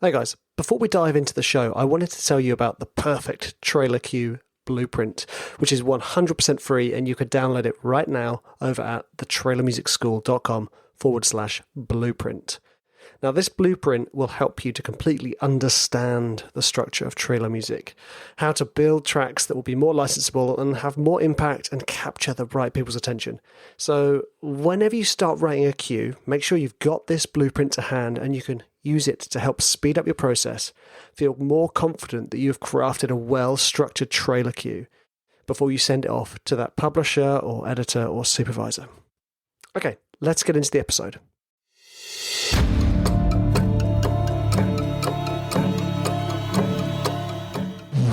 Hey guys, before we dive into the show, I wanted to tell you about the perfect trailer cue blueprint, which is 100% free and you can download it right now over at thetrailermusicschool.com/blueprint. Now, this blueprint will help you to completely understand the structure of trailer music, how to build tracks that will be more licensable and have more impact and capture the right people's attention. So whenever you start writing a cue, make sure you've got this blueprint to hand and you can use it to help speed up your process, feel more confident that you've crafted a well-structured trailer cue before you send it off to that publisher or editor or supervisor. Okay, let's get into the episode.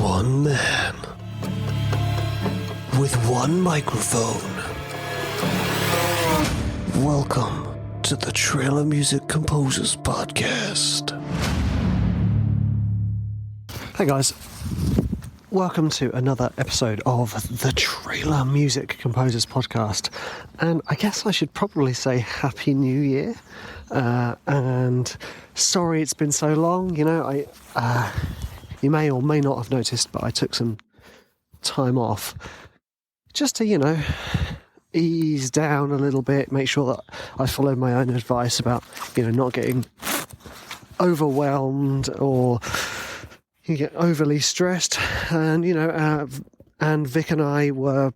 One man with one microphone. Welcome to the Trailer Music Composers Podcast. Hey guys, welcome to another episode of the Trailer Music Composers Podcast. And I guess I should probably say Happy New Year. And sorry it's been so long. You may or may not have noticed, but I took some time off just to, ease down a little bit, make sure that I followed my own advice about, not getting overwhelmed or you get overly stressed. And, and Vik and I were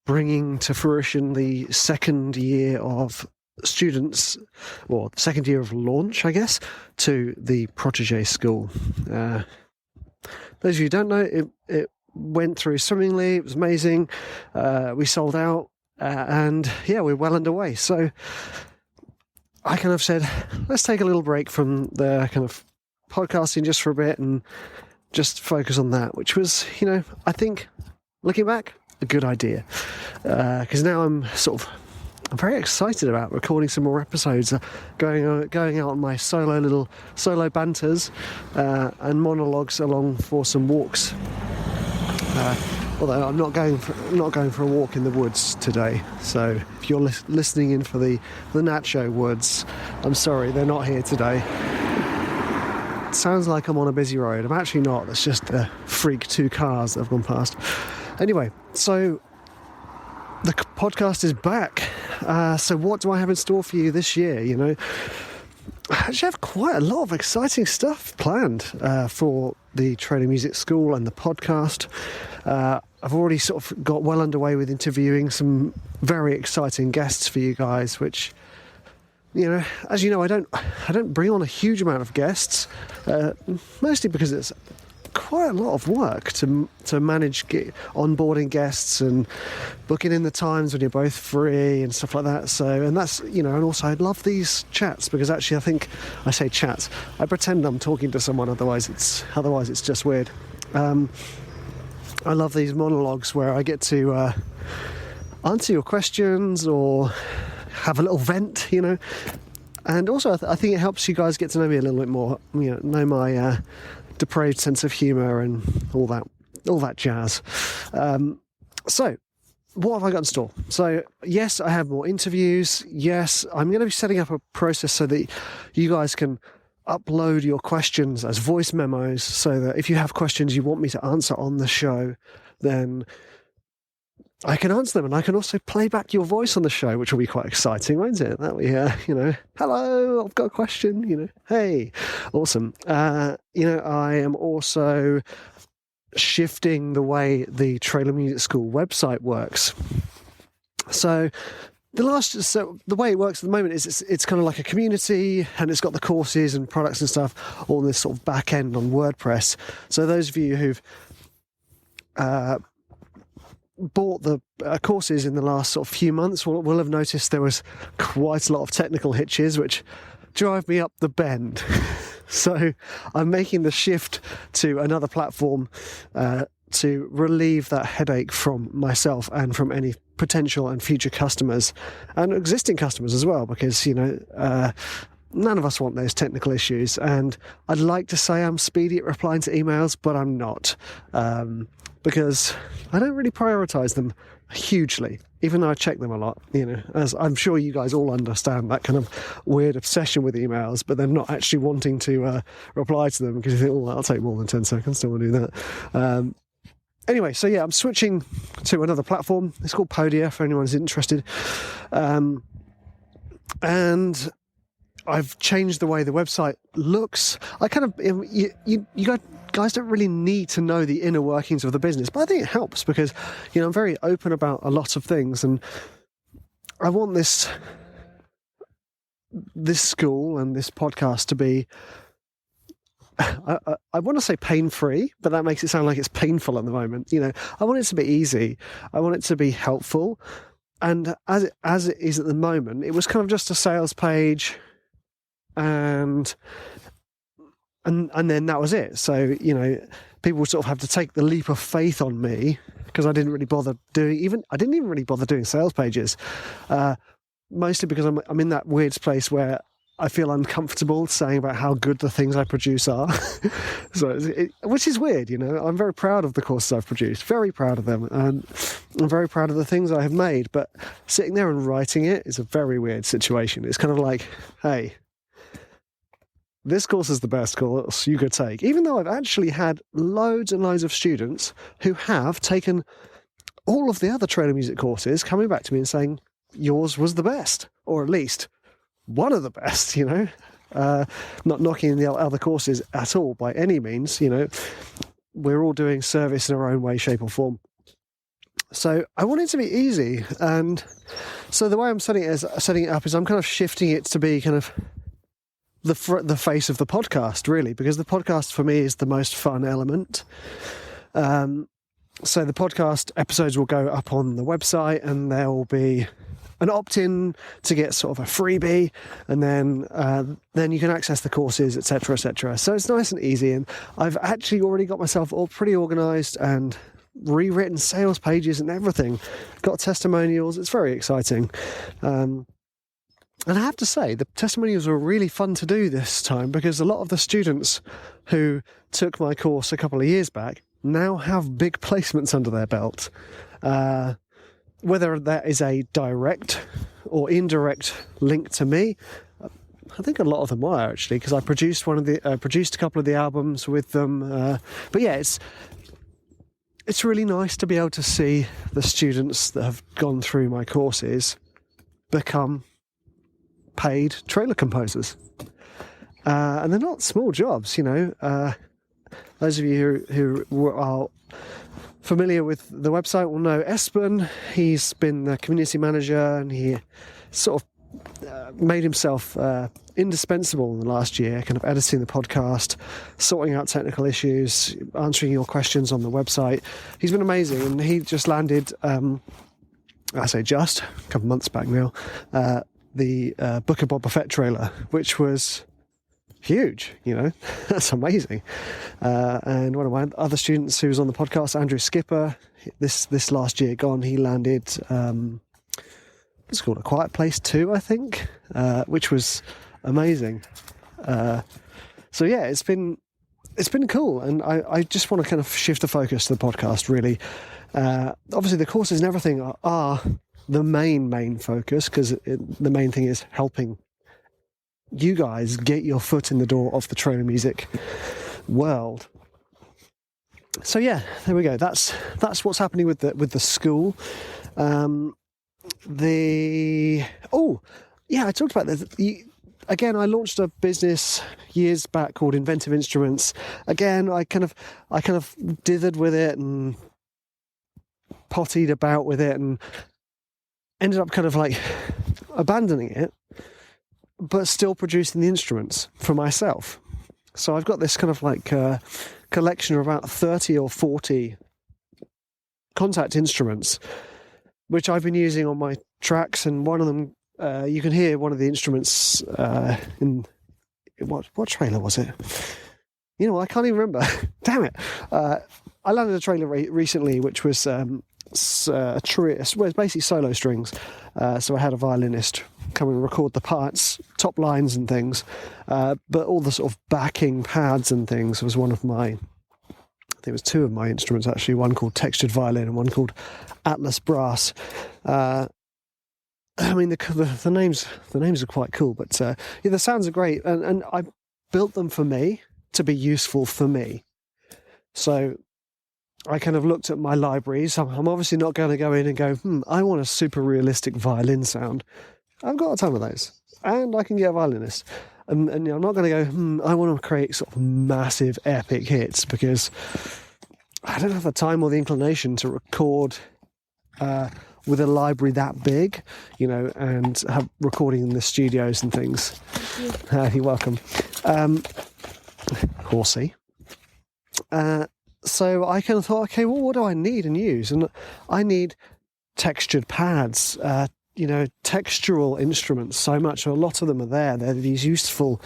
bringing to fruition the second year of students, or second year of launch, I guess, to the Protege school. Those of you who don't know, it went through swimmingly. It was amazing. We sold out, and we're well underway. So I kind of said, let's take a little break from the kind of podcasting just for a bit and just focus on that, which was, I think, looking back, a good idea. Because now I'm very excited about recording some more episodes, going out on my solo banters and monologues along for some walks. Although I'm not going for a walk in the woods today. So if you're listening in for the Nacho woods, I'm sorry, they're not here today. It sounds like I'm on a busy road. I'm actually not. It's just a freak 2 cars that have gone past. Anyway, so the podcast is back. So what do I have in store for you this year? I actually have quite a lot of exciting stuff planned for the Trailer Music School and the podcast. I've already sort of got well underway with interviewing some very exciting guests for you guys, which, as you know, I don't bring on a huge amount of guests, mostly because it's quite a lot of work to manage onboarding guests and booking in the times when you're both free and stuff like that. So, and that's, and also I love these chats because actually I think I say chats, I pretend I'm talking to someone, otherwise it's just weird. I love these monologues where I get to answer your questions or have a little vent, and also I think it helps you guys get to know me a little bit more, know my depraved sense of humour and all that jazz. So what have I got in store? So yes, I have more interviews. Yes, I'm going to be setting up a process so that you guys can upload your questions as voice memos, so that if you have questions you want me to answer on the show, then I can answer them, and I can also play back your voice on the show, which will be quite exciting, won't it? That we, hello, I've got a question, hey, awesome. I am also shifting the way the Trailer Music School website works. So the way it works at the moment is it's kind of like a community, and it's got the courses and products and stuff all in this sort of back end on WordPress. So those of you who've bought the courses in the last sort of few months will have noticed there was quite a lot of technical hitches which drive me up the bend. So I'm making the shift to another platform to relieve that headache from myself and from any potential and future customers and existing customers as well, because none of us want those technical issues, and I'd like to say I'm speedy at replying to emails, but I'm not, because I don't really prioritise them hugely, even though I check them a lot, as I'm sure you guys all understand that kind of weird obsession with emails, but then not actually wanting to reply to them because you think, that'll take more than 10 seconds, don't want to do that. Anyway, so yeah, I'm switching to another platform. It's called Protege, for anyone who's interested. And I've changed the way the website looks. I kind of, you guys don't really need to know the inner workings of the business, but I think it helps because, I'm very open about a lot of things, and I want this school and this podcast to be, I want to say pain-free, but that makes it sound like it's painful at the moment. I want it to be easy. I want it to be helpful. And as it is at the moment, it was kind of just a sales page, and then that was it. So, people sort of have to take the leap of faith on me because I didn't really bother doing I didn't even really bother doing sales pages, mostly because I'm in that weird place where I feel uncomfortable saying about how good the things I produce are. Which is weird, I'm very proud of the courses I've produced, very proud of them, and I'm very proud of the things I have made, but sitting there and writing it is a very weird situation. It's kind of like, hey, this course is the best course you could take, even though I've actually had loads and loads of students who have taken all of the other trailer music courses coming back to me and saying, yours was the best, or at least one of the best, not knocking the other courses at all by any means. We're all doing service in our own way, shape or form. So I want it to be easy. And so the way I'm setting it up is I'm kind of shifting it to be kind of the face of the podcast, really, because the podcast for me is the most fun element. So the podcast episodes will go up on the website, and there will be an opt-in to get sort of a freebie, and then you can access the courses, etc., etc. So it's nice and easy, and I've actually already got myself all pretty organised and rewritten sales pages and everything. Got testimonials. It's very exciting. And I have to say, the testimonials were really fun to do this time because a lot of the students who took my course a couple of years back now have big placements under their belt. Whether that is a direct or indirect link to me, I think a lot of them were actually, because I produced produced a couple of the albums with them. But yeah, it's really nice to be able to see the students that have gone through my courses become paid trailer composers, and they're not small jobs. Those of you who are familiar with the website will know Espen. He's been the community manager, and he sort of made himself indispensable in the last year, kind of editing the podcast, sorting out technical issues, answering your questions on the website. He's been amazing, and he just landed, I say just, a couple of months back now, the Book of Boba Fett trailer, which was huge, that's amazing. And one of my other students who was on the podcast, Andrew Skipper, this last year gone, he landed, it's called A Quiet Place 2, I think, which was amazing. So yeah, it's been cool, and I just want to kind of shift the focus to the podcast, really. Obviously the courses and everything are the main focus, because the main thing is helping you guys get your foot in the door of the trailer music world. So yeah, there we go. That's what's happening with the school. I talked about this. Again, I launched a business years back called Inventive Instruments. Again, I kind of dithered with it and pottied about with it and ended up kind of like abandoning it, but still producing the instruments for myself. So I've got this kind of like collection of about 30 or 40 contact instruments, which I've been using on my tracks, and one of them, you can hear one of the instruments in what trailer was it? I can't even remember. Damn it! I landed a trailer recently, which was a trio. Well, it's basically solo strings. So I had a violinist come and record the parts, top lines and things. But all the sort of backing pads and things was one of my, I think it was two of my instruments actually, one called Textured Violin and one called Atlas Brass. I mean, the names are quite cool, but the sounds are great, and I built them for me to be useful for me. So I kind of looked at my libraries. I'm obviously not going to go in and go, I want a super realistic violin sound. I've got a ton of those, and I can get a violinist. And I'm not going to go, I want to create sort of massive epic hits, because I don't have the time or the inclination to record with a library that big, and have recording in the studios and things. You're welcome. Horsey. So I kind of thought, okay, well, what do I need and use? And I need textured pads, textural instruments so much. A lot of them are there. They're these useful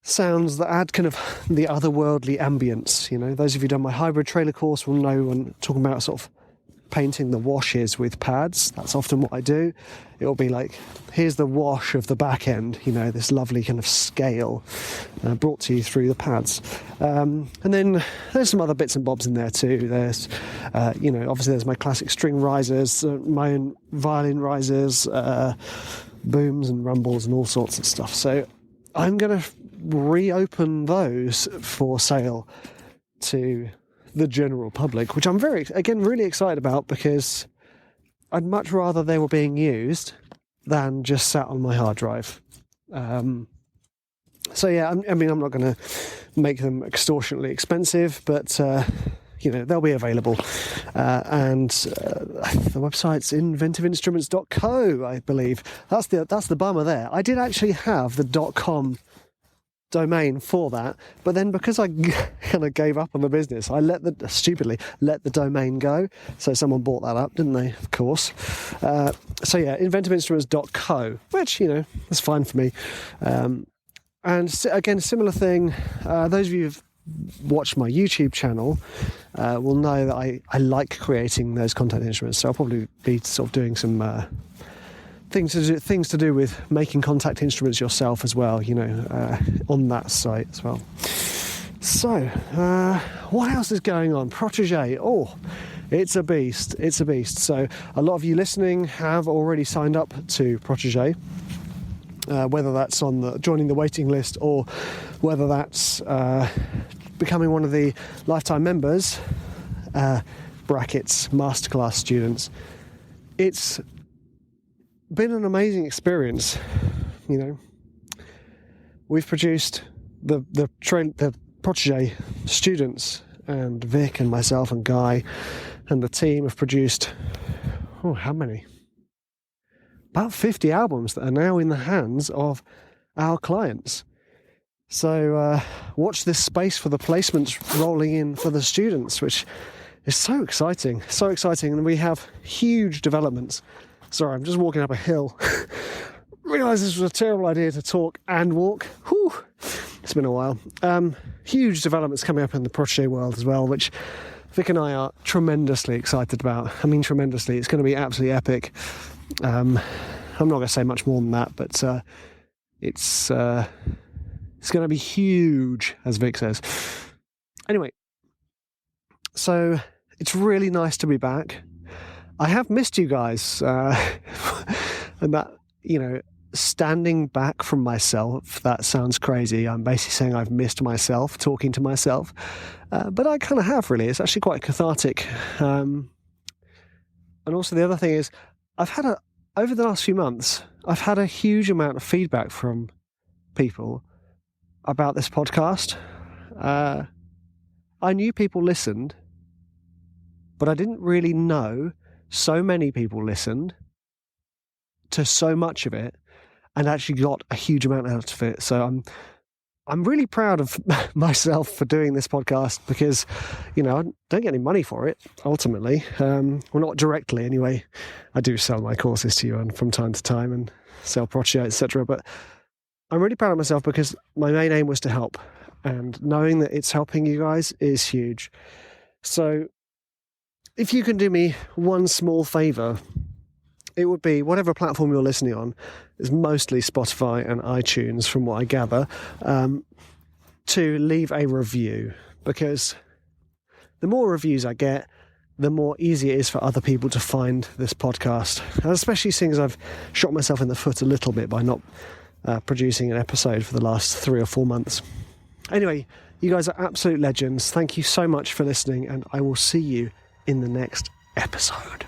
sounds that add kind of the otherworldly ambience. Those of you who've done my hybrid trailer course will know when talking about sort of painting the washes with pads. That's often what I do. It'll be like, here's the wash of the back end, this lovely kind of scale brought to you through the pads. And then there's some other bits and bobs in there too. There's, obviously there's my classic string risers, my own violin risers, booms and rumbles and all sorts of stuff. So I'm going to reopen those for sale to the general public, which I'm really excited about, because I'd much rather they were being used than just sat on my hard drive. So yeah, I'm not going to make them extortionately expensive, but they'll be available. And the website's inventiveinstruments.co, I believe. That's the bummer there. I did actually have the .com domain for that, but then because I kind of gave up on the business, I stupidly let the domain go. So someone bought that up, didn't they? Of course. So yeah, inventiveinstruments.co, which is fine for me. And again, similar thing. Those of you who've watched my YouTube channel will know that I like creating those contact instruments. So I'll probably be sort of doing some things to do with making contact instruments yourself as well, on that site as well. So, what else is going on? Protege. Oh, it's a beast. It's a beast. So, a lot of you listening have already signed up to Protege, whether that's on joining the waiting list, or whether that's becoming one of the lifetime members, brackets masterclass students. It's been an amazing experience. We've produced the Protege students, and Vik and myself and Guy and the team have produced how many? About 50 albums that are now in the hands of our clients. So watch this space for the placements rolling in for the students, which is so exciting, and we have huge developments. Sorry, I'm just walking up a hill. Realised this was a terrible idea to talk and walk. Whew. It's been a while. Huge developments coming up in the Protege world as well, which Vik and I are tremendously excited about. I mean, tremendously. It's going to be absolutely epic. I'm not going to say much more than that, but it's going to be huge, as Vik says. Anyway, so it's really nice to be back. I have missed you guys, and that, standing back from myself, that sounds crazy. I'm basically saying I've missed myself, talking to myself, but I kind of have, really. It's actually quite cathartic. And also the other thing is, over the last few months, I've had a huge amount of feedback from people about this podcast. I knew people listened, but I didn't really know so many people listened to so much of it and actually got a huge amount out of it. So I'm really proud of myself for doing this podcast, because I don't get any money for it ultimately. Well, not directly anyway. I do sell my courses to you and from time to time, and sell Protege, etc. But I'm really proud of myself because my main aim was to help, and knowing that it's helping you guys is huge. So if you can do me one small favor, it would be whatever platform you're listening on. It's mostly Spotify and iTunes, from what I gather, to leave a review, because the more reviews I get, the more easy it is for other people to find this podcast. And especially seeing as I've shot myself in the foot a little bit by not producing an episode for the last 3 or 4 months. Anyway, you guys are absolute legends. Thank you so much for listening, and I will see you in the next episode.